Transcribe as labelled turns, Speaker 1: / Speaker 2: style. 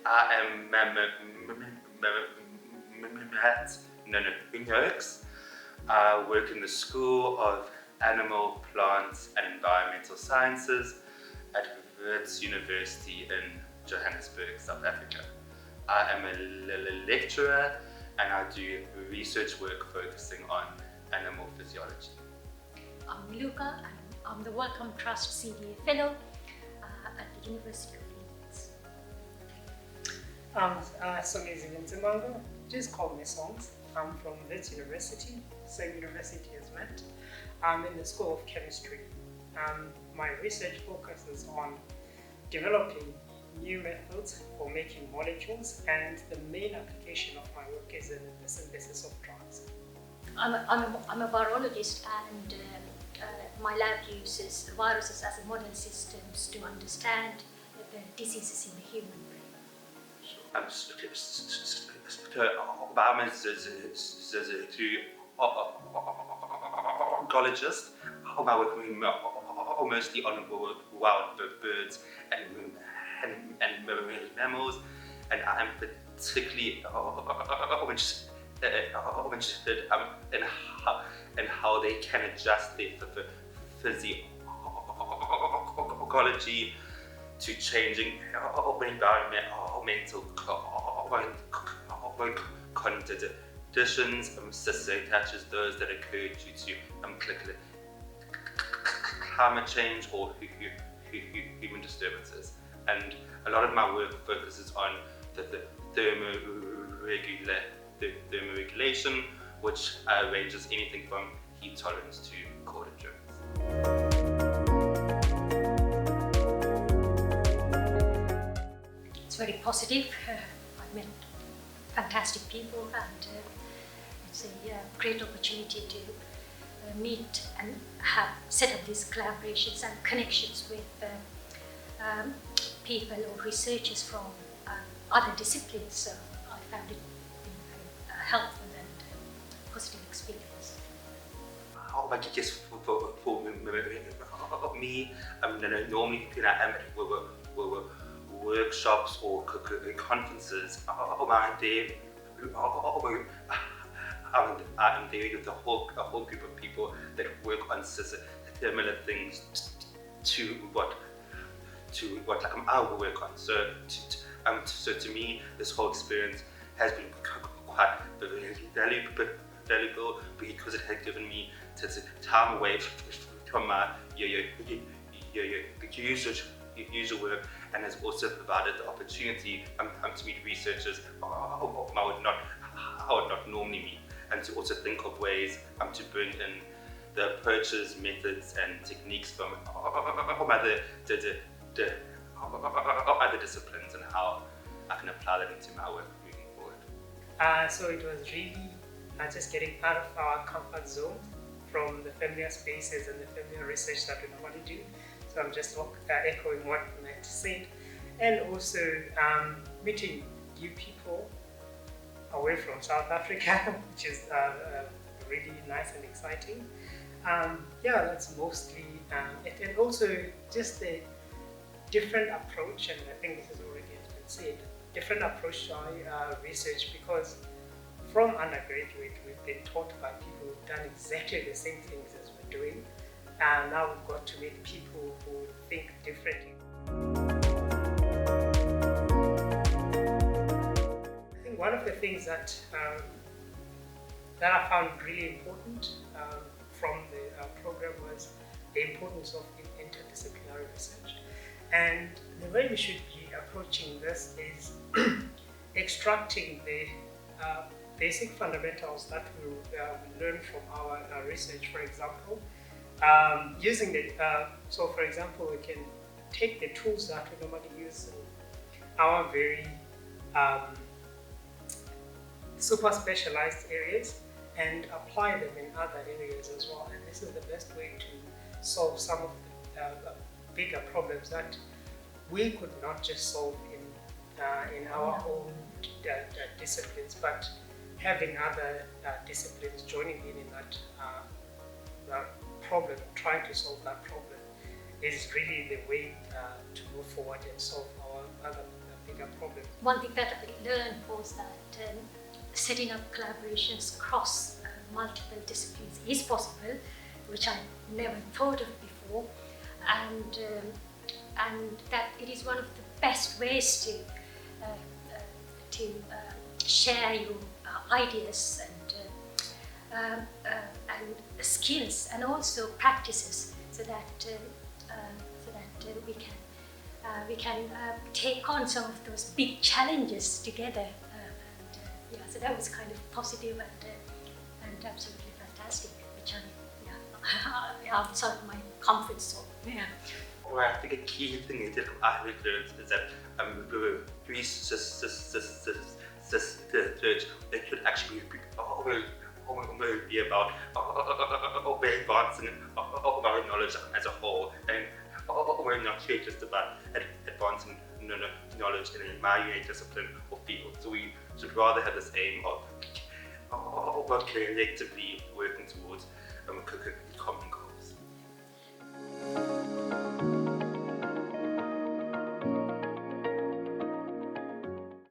Speaker 1: I am Matt Noakes. I work in the School of Animal, Plants and Environmental Sciences at Wits University in Johannesburg, South Africa. I am a lecturer and I do research work focusing on animal physiology.
Speaker 2: I'm Niluka and I'm the Wellcome Trust CDA Fellow at the University of Leeds.
Speaker 3: I'm Songeziwe Ntsimango, just call me Songz. I'm from Leeds University, same university as Matt. I'm in the School of Chemistry. My research focuses on developing new methods for making molecules, and the main application of my work is in the synthesis of drugs.
Speaker 2: I'm a virologist, and my lab uses viruses as model systems to understand the diseases in the human brain.
Speaker 1: I'm oncologist. I work mostly on wild birds and mammals, and I'm particularly interested in how they can adjust their physiology to changing environmental conditions, such as those that occur due to climate change or human disturbances. And a lot of my work focuses on the thermoregulation, which ranges anything from heat tolerance to cold endurance.
Speaker 2: It's very positive. I've met fantastic people, and it's a great opportunity to meet and have set up these collaborations and connections with people or researchers from other disciplines. So I found it very helpful and positive experience.
Speaker 1: I guess for me, normally when I am at workshops or conferences, I'm there with a whole group of people that work on similar things to what I will work on. So to me, this whole experience has been quite valuable because it had given me time away from my usual work, and has also provided the opportunity to meet researchers I would not normally meet, and to also think of ways to bring in the approaches, methods and techniques from other disciplines, and how I can apply that into my work moving forward.
Speaker 3: So it was really just getting out of our comfort zone from the familiar spaces and the familiar research that we normally do. So I'm just echoing what Matt said, and also meeting new people away from South Africa, which is really nice and exciting. That's mostly it, and also just the different approach, and I think this has already been said, different approach to our research, because from undergraduate we've been taught by people who've done exactly the same things as we're doing, and now we've got to meet people who think differently. I think one of the things that I found really important from the program was the importance of interdisciplinary research. And the way we should be approaching this is extracting the basic fundamentals that we learn from our research. For example, using the so for example, we can take the tools that we normally use in our very super specialized areas and apply them in other areas as well. And this is the best way to solve some of the bigger problems that we could not just solve in our own disciplines, but having other disciplines joining in that problem, trying to solve that problem, is really the way to move forward and solve our other bigger problem.
Speaker 2: One thing that I learned was that setting up collaborations across multiple disciplines is possible, which I never thought of before, and that it is one of the best ways to share your ideas and skills and also practices, so that we can take on some of those big challenges together. So that was kind of positive and absolutely fantastic, which outside of my comfort zone. Yeah.
Speaker 1: Well, I think a key thing that I learned is that we were very it could actually be about advancing our knowledge as a whole, and we're not here just about advancing knowledge in a discipline or field. So we should rather have this aim of collectively working towards a common goal.